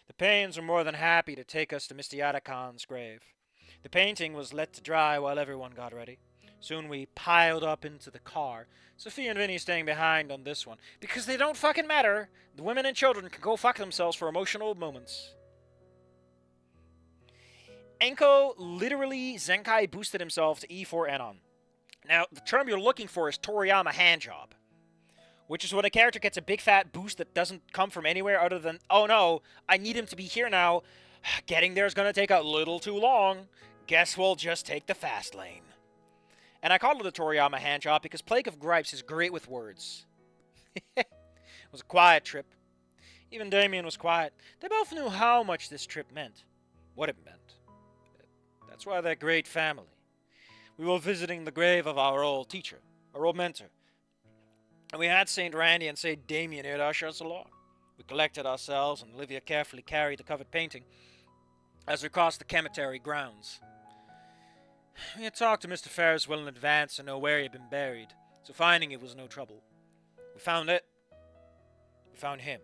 The Paynes were more than happy to take us to Mr. Iadakan's grave. The painting was let to dry while everyone got ready. Soon we piled up into the car. Sophia and Vinny staying behind on this one. Because they don't fucking matter. The women and children can go fuck themselves for emotional moments. Inco literally Zenkai boosted himself to E4 Enon. Now, the term you're looking for is Toriyama handjob. Which is when a character gets a big fat boost that doesn't come from anywhere other than, oh no, I need him to be here now. Getting there is going to take a little too long. Guess we'll just take the fast lane. And I called it a Toriyama handjob because Plague of Gripes is great with words. It was a quiet trip. Even Damien was quiet. They both knew how much this trip meant. What it meant. That's why they're great family. We were visiting the grave of our old teacher, our old mentor. And we had St. Randy and St. Damien here to usher us along. We collected ourselves, and Olivia carefully carried the covered painting as we crossed the cemetery grounds. We had talked to Mr. Ferris well in advance to know where he had been buried, so finding it was no trouble. We found it. We found him.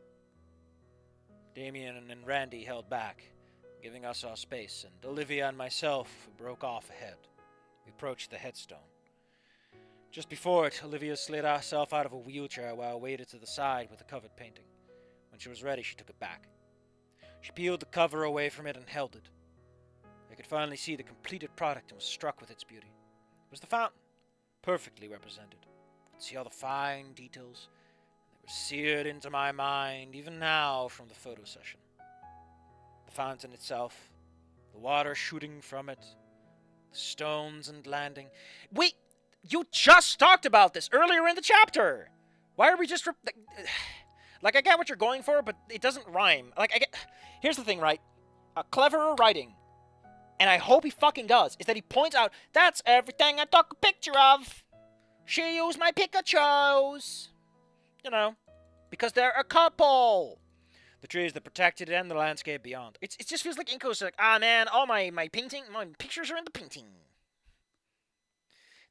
Damien and Randy held back, giving us our space, and Olivia and myself broke off ahead. We approached the headstone. Just before it, Olivia slid herself out of a wheelchair while I waited to the side with the covered painting. When she was ready, she took it back. She peeled the cover away from it and held it. I could finally see the completed product and was struck with its beauty. It was the fountain, perfectly represented. I could see all the fine details, and they were seared into my mind even now from the photo session. The fountain itself, the water shooting from it, the stones and landing. Wait! You just talked about this earlier in the chapter! Why are we just... Like, I get what you're going for, but it doesn't rhyme. Like, I get... Here's the thing, right? Cleverer writing, and I hope he fucking does, is that he points out, that's everything I took a picture of. She used my Pikachus. You know, because they're a couple. The trees that protected it and the landscape beyond. It just feels like Inco's like, ah man, all my pictures are in the painting.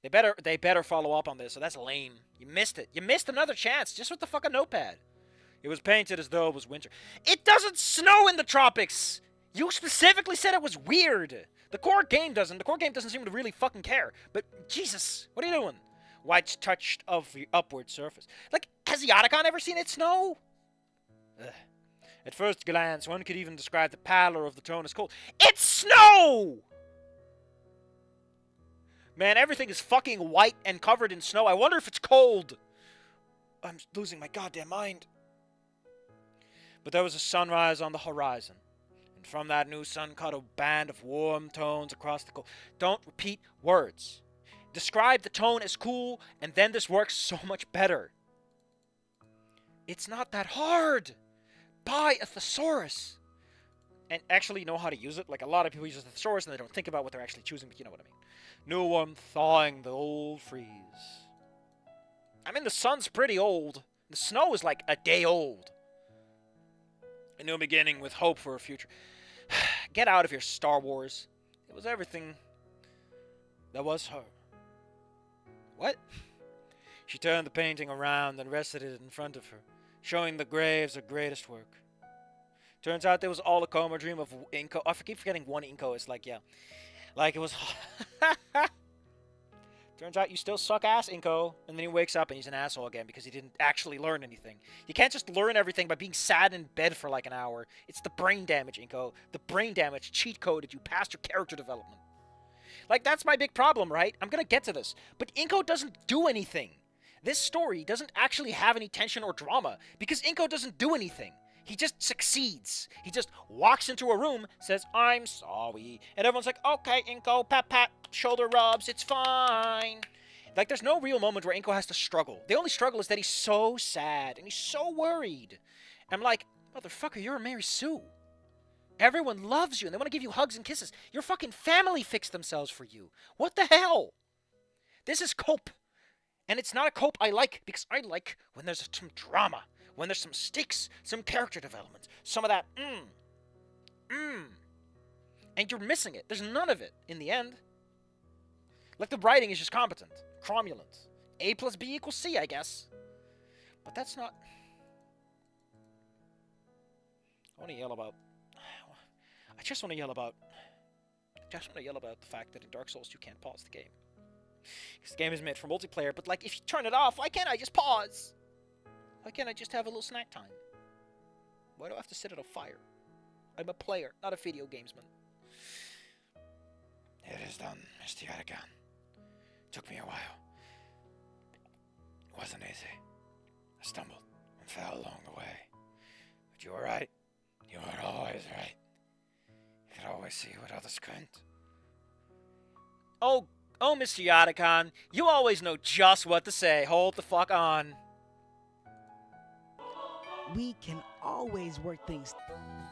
They better follow up on this, so that's lame. You missed it. You missed another chance, just with the fucking notepad. It was painted as though it was winter. It doesn't snow in the tropics! You specifically said it was weird. The core game doesn't. The core game doesn't seem to really fucking care. But, Jesus, what are you doing? White touched of the upward surface. Like, has Iadakan ever seen it snow? Ugh. At first glance, one could even describe the pallor of the tone as cold. It's snow! Man, everything is fucking white and covered in snow. I wonder if it's cold. I'm losing my goddamn mind. But there was a sunrise on the horizon. And from that new sun cut a band of warm tones across the cold. Don't repeat words. Describe the tone as cool, and then this works so much better. It's not that hard. Buy a thesaurus. And actually know how to use it. Like, a lot of people use a thesaurus and they don't think about what they're actually choosing, but you know what I mean. New one thawing the old freeze. I mean, the sun's pretty old. The snow is like a day old. A new beginning with hope for a future. Get out of here, Star Wars. It was everything that was her. What? She turned the painting around and rested it in front of her, showing the graves her greatest work. Turns out there was all a coma dream of Inco. I keep forgetting one Inco is like, yeah. Like it was... Turns out you still suck ass, Inco. And then he wakes up and he's an asshole again because he didn't actually learn anything. You can't just learn everything by being sad in bed for like an hour. It's the brain damage, Inco. The brain damage cheat coded you past your character development. Like, that's my big problem, right? I'm gonna get to this. But Inco doesn't do anything. This story doesn't actually have any tension or drama because Inco doesn't do anything. He just succeeds. He just walks into a room, says, I'm sorry. And everyone's like, okay, Inco, pat, pat, shoulder rubs, it's fine. Like, there's no real moment where Inco has to struggle. The only struggle is that he's so sad and he's so worried. I'm like, motherfucker, you're a Mary Sue. Everyone loves you and they want to give you hugs and kisses. Your fucking family fixed themselves for you. What the hell? This is cope. And it's not a cope I like because I like when there's some drama. When there's some stakes, some character development, some of that, And you're missing it. There's none of it in the end. Like, the writing is just competent. Cromulent. A plus B equals C, I guess. But that's not... I want to yell about I just want to yell about the fact that in Dark Souls you can't pause the game. Because the game is made for multiplayer, but like if you turn it off, why can't I just pause? Why can't I just have a little snack time? Why do I have to sit at a fire? I'm a player, not a video gamesman. It is done, Mr. Iadakan. Took me a while. It wasn't easy. I stumbled and fell along the way. But you were right. You were always right. You could always see what others couldn't. Oh, Mr. Iadakan, you always know just what to say. Hold the fuck on. We can always work things.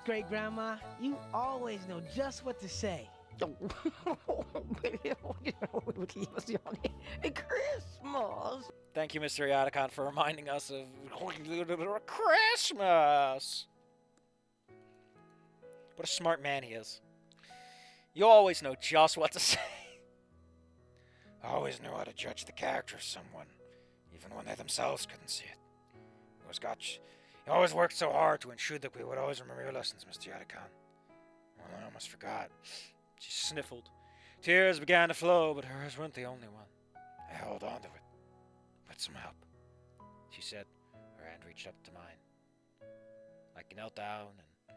Great Grandma, you always know just what to say. Christmas. Thank you, Mr. Iadakan, for reminding us of Christmas. What a smart man he is. You always know just what to say. I always knew how to judge the character of someone, even when they themselves couldn't see it. You always worked so hard to ensure that we would always remember your lessons, Mr. Iadakan. Well, I almost forgot. She sniffled. Tears began to flow, but hers weren't the only one. I held on to it. With some help, she said, her hand reached up to mine. I knelt down and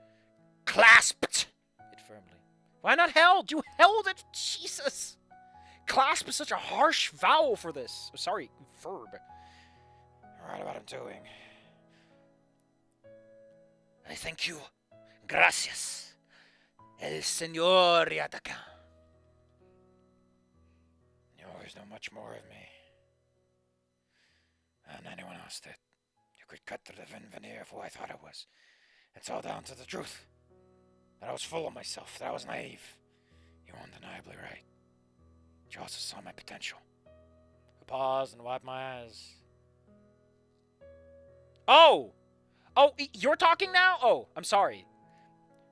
clasped it firmly. Why not held? You held it! Jesus! Clasp is such a harsh vowel for this. Sorry, verb. You're right about him doing. I thank you. Gracias. El Señor Iadakan. You always know much more of me than anyone else did. You could cut through the thin veneer of who I thought I was. It's all down to the truth. That I was full of myself, that I was naive. You were undeniably right. You also saw my potential. I paused and wiped my eyes. Oh, you're talking now? Oh, I'm sorry.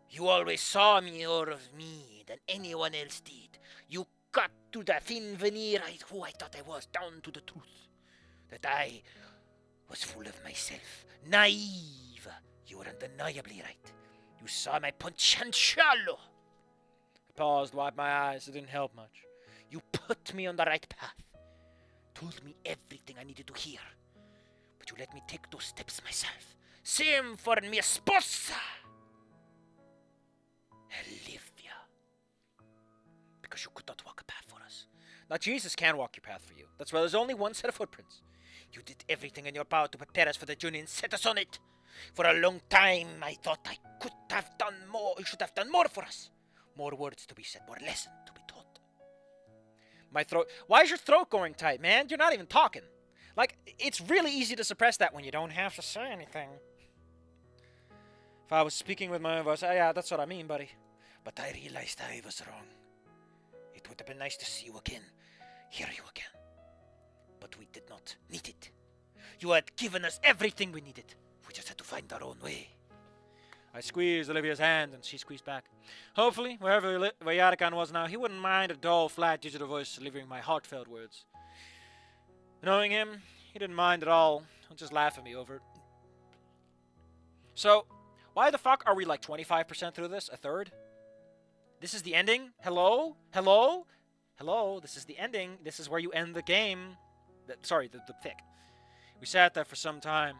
You always saw more of me than anyone else did. You cut to the thin veneer of who I thought I was, down to the truth. That I was full of myself. Naive. You were undeniably right. You saw my potential. I paused, wiped my eyes. It didn't help much. You put me on the right path. Told me everything I needed to hear. But you let me take those steps myself. Same for mi esposa. Olivia. Because you could not walk a path for us. Now Jesus can walk your path for you. That's why there's only one set of footprints. You did everything in your power to prepare us for the journey and set us on it. For a long time, I thought I could have done more. You should have done more for us. More words to be said, more lessons to be taught. My throat. Why is your throat going tight, man? You're not even talking. Like, it's really easy to suppress that when you don't have to say anything. If I was speaking with my own voice, yeah, that's what I mean, buddy. But I realized I was wrong. It would have been nice to see you again, hear you again. But we did not need it. You had given us everything we needed. We just had to find our own way. I squeezed Olivia's hand, and she squeezed back. Hopefully, where Iadakan was now, he wouldn't mind a dull, flat digital voice delivering my heartfelt words. Knowing him, he didn't mind at all. He'll just laugh at me over it. So, why the fuck are we like 25% through this? A third? This is the ending? Hello? Hello? Hello? This is the ending. This is where you end the game. The fic. We sat there for some time.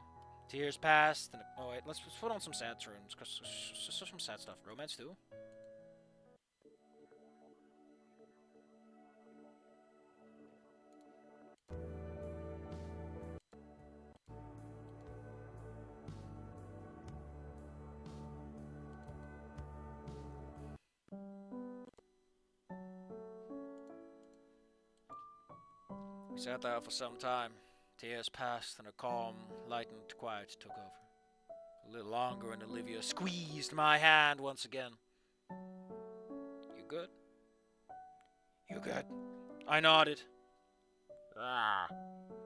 Tears passed. And, oh wait, let's put on some sad tunes. Cause some sad stuff. Romance too. We sat there for some time. Tears passed and a calm, lightened quiet took over. A little longer and Olivia squeezed my hand once again. You good? You good? I nodded. Ah.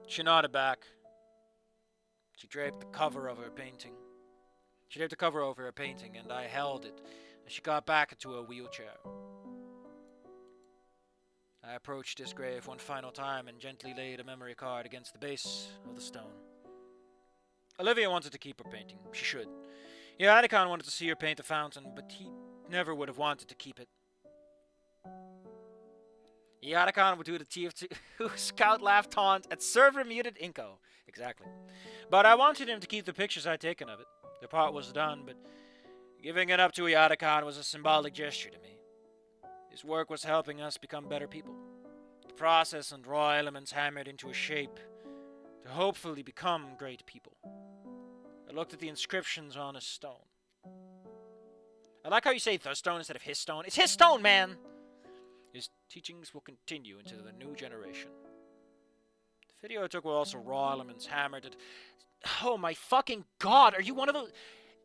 She nodded back. She draped the cover over her painting. And I held it as she got back into a wheelchair. I approached his grave one final time and gently laid a memory card against the base of the stone. Olivia wanted to keep her painting. She should. Iadakan wanted to see her paint the fountain, but he never would have wanted to keep it. Iadakan would do the TF2 scout laugh taunt at server muted Inco. Exactly. But I wanted him to keep the pictures I'd taken of it. The part was done, but giving it up to Iadakan was a symbolic gesture to me. His work was helping us become better people. The process and raw elements hammered into a shape to hopefully become great people. I looked at the inscriptions on his stone. I like how you say the stone instead of his stone. It's his stone, man! His teachings will continue into the new generation. The video I took were also raw elements hammered at... Oh my fucking god, are you one of those...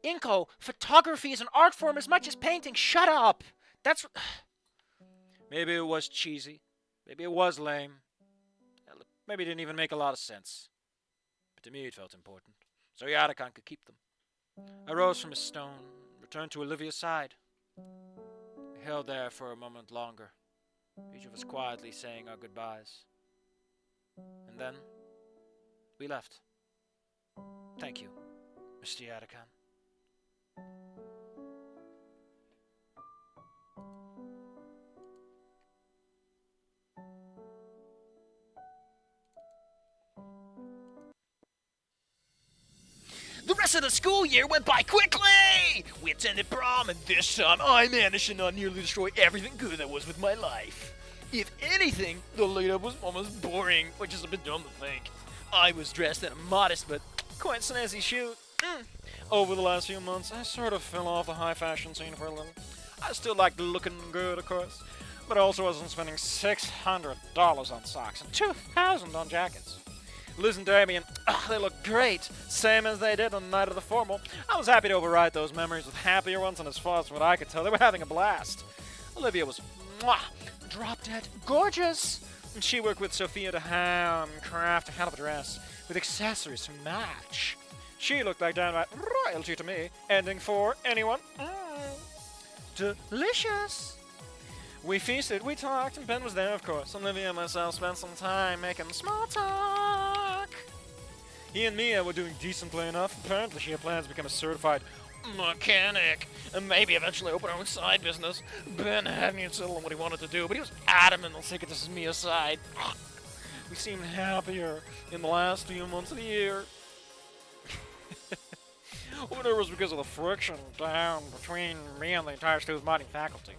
Inco, photography is an art form as much as painting. Shut up! That's... Maybe it was cheesy. Maybe it was lame. Maybe it didn't even make a lot of sense. But to me it felt important. So Iadakan could keep them. I rose from his stone, returned to Olivia's side. We held there for a moment longer, each of us quietly saying our goodbyes. And then, we left. Thank you, Mr. Iadakan. The rest of the school year went by quickly! We attended prom, and this time I managed to not nearly destroy everything good that was with my life. If anything, the lead-up was almost boring, which is a bit dumb to think. I was dressed in a modest but quite snazzy shoot. Over the last few months, I sort of fell off the high fashion scene for a little. I still liked looking good, of course, but I also wasn't spending $600 on socks and $2,000 on jackets. Listen to Amy and they look great, same as they did on the night of the formal. I was happy to override those memories with happier ones, and as far as what I could tell, they were having a blast. Olivia was drop-dead gorgeous, and she worked with Sophia to craft a hell of a dress with accessories to match. She looked like downright royalty to me. Ending for anyone? Delicious! We feasted, we talked, and Ben was there, of course. Olivia and myself spent some time making small talk. He and Mia were doing decently enough. Apparently she had plans to become a certified mechanic and maybe eventually open her own side business. Ben hadn't even settled on what he wanted to do, but he was adamant on taking this as Mia's side. We seemed happier in the last few months of the year. Whether it was because of the friction down between me and the entire student body faculty,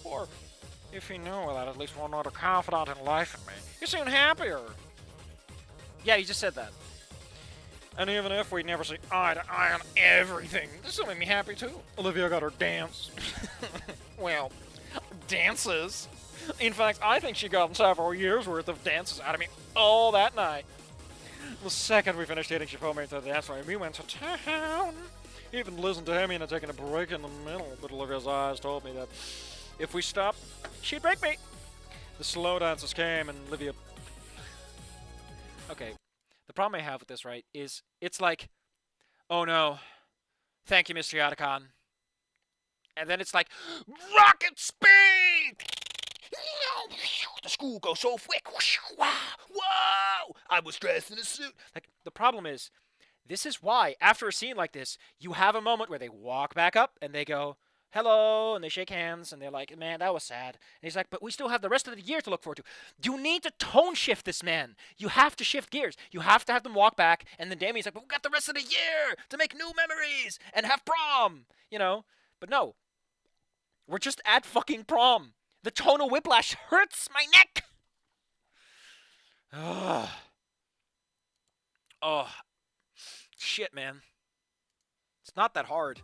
or if he knew that at least one other confidant in life in me, he seemed happier. Yeah, you just said that. And even if we never see eye to eye on everything, this still made me happy too. Olivia got her dance. Well, dances. In fact, I think she got several years worth of dances out of me all that night. The second we finished eating, she pulled me to the dance floor and we went to town. Even listened to Amy and had taken a break in the middle, but Olivia's eyes told me that if we stopped, she'd break me. The slow dances came and Olivia... Okay, the problem I have with this, right, is it's like, oh no, thank you, Mr. Iadakan. And then it's like, rocket speed! The school goes so quick. Whoa! I was dressed in a suit. Like, the problem is, this is why, after a scene like this, you have a moment where they walk back up and they go, hello, and they shake hands, and they're like, man, that was sad. And he's like, but we still have the rest of the year to look forward to. You need to tone shift this man. You have to shift gears. You have to have them walk back, and then Damien's like, but we got the rest of the year to make new memories and have prom, you know? But no. We're just at fucking prom. The tonal whiplash hurts my neck. Ugh. Oh. Shit, man. It's not that hard.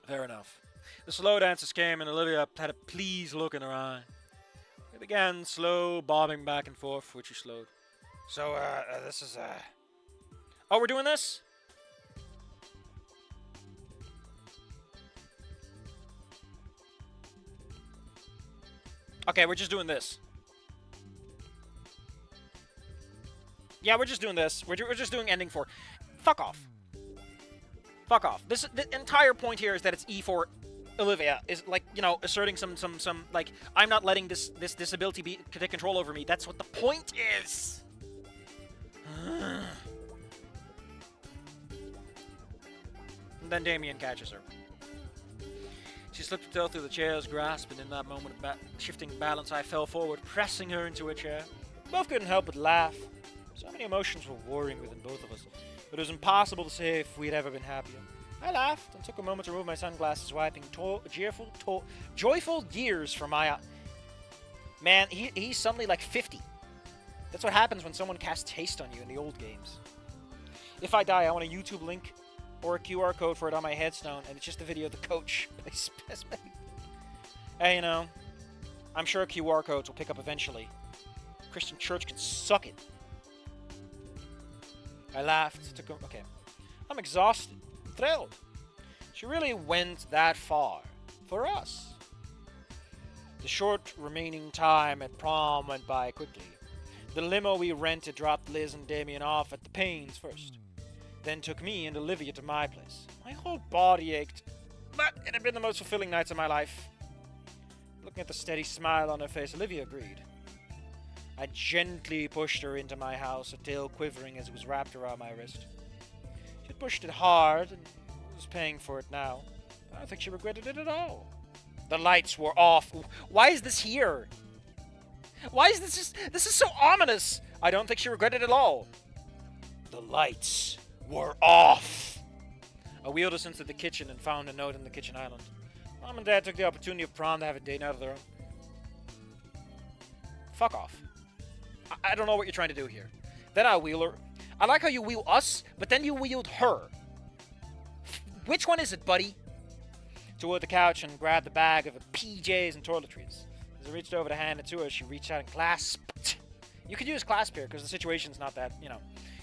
Fair enough. The slow dances came and Olivia had a pleased look in her eye. They began slow bobbing back and forth, which she slowed. So, this is, Oh, we're doing this? Okay, we're just doing this. Yeah, we're just doing this. We're just doing ending 4. Fuck off. Fuck off. The entire point here is that it's E for Olivia. Is like, you know, asserting some like, I'm not letting this disability take control over me. That's what the point is. And then Damien catches her. She slipped her tail through the chair's grasp, and in that moment of shifting balance, I fell forward, pressing her into a chair. We both couldn't help but laugh. So many emotions were warring within both of us, but it was impossible to say if we'd ever been happier. I laughed and took a moment to remove my sunglasses, wiping joyful tears from my eye. Man, he's suddenly like 50. That's what happens when someone casts haste on you in the old games. If I die, I want a YouTube link or a QR code for it on my headstone, and it's just a video of the coach by Specimen. Hey, you know, I'm sure QR codes will pick up eventually. Christian Church can suck it. I laughed. Okay. I'm exhausted. Thrilled. She really went that far. For us. The short remaining time at prom went by quickly. The limo we rented dropped Liz and Damien off at the Paynes first. Then took me and Olivia to my place. My whole body ached, but it had been the most fulfilling nights of my life. Looking at the steady smile on her face, Olivia agreed. I gently pushed her into my house, her tail quivering as it was wrapped around my wrist. She had pushed it hard and was paying for it now. I don't think she regretted it at all. The lights were off. Why is this here? Why is this is so ominous? I don't think she regretted it at all. The lights were off. I wheeled us into the kitchen and found a note in the kitchen island. Mom and Dad took the opportunity of prom to have a date out of their own. Fuck off. I don't know what you're trying to do here. Then I wheel her. I like how you wheel us, but then you wheeled her. Which one is it, buddy? Toward the couch and grabbed the bag of PJs and toiletries. As I reached over to hand it to her, she reached out and clasped. You could use clasp here because the situation's not that,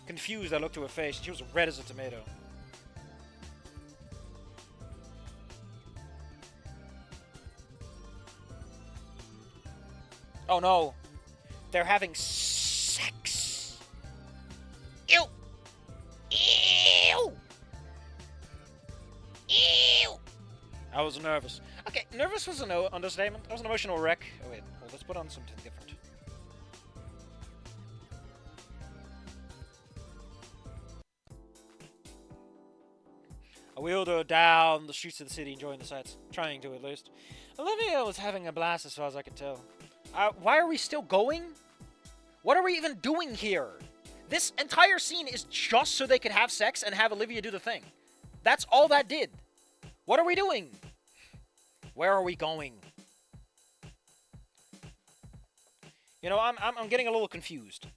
confused. I looked to her face and she was red as a tomato. Oh no. They're having sex. Ew. Ew. Ew. I was nervous. Okay, nervous was an understatement. I was an emotional wreck. Oh wait, well, let's put on something different. I wheeled her down the streets of the city, enjoying the sights. Trying to, at least. Olivia was having a blast as far as I could tell. Why are we still going? What are we even doing here? This entire scene is just so they could have sex and have Olivia do the thing. That's all that did. What are we doing? Where are we going? I'm getting a little confused.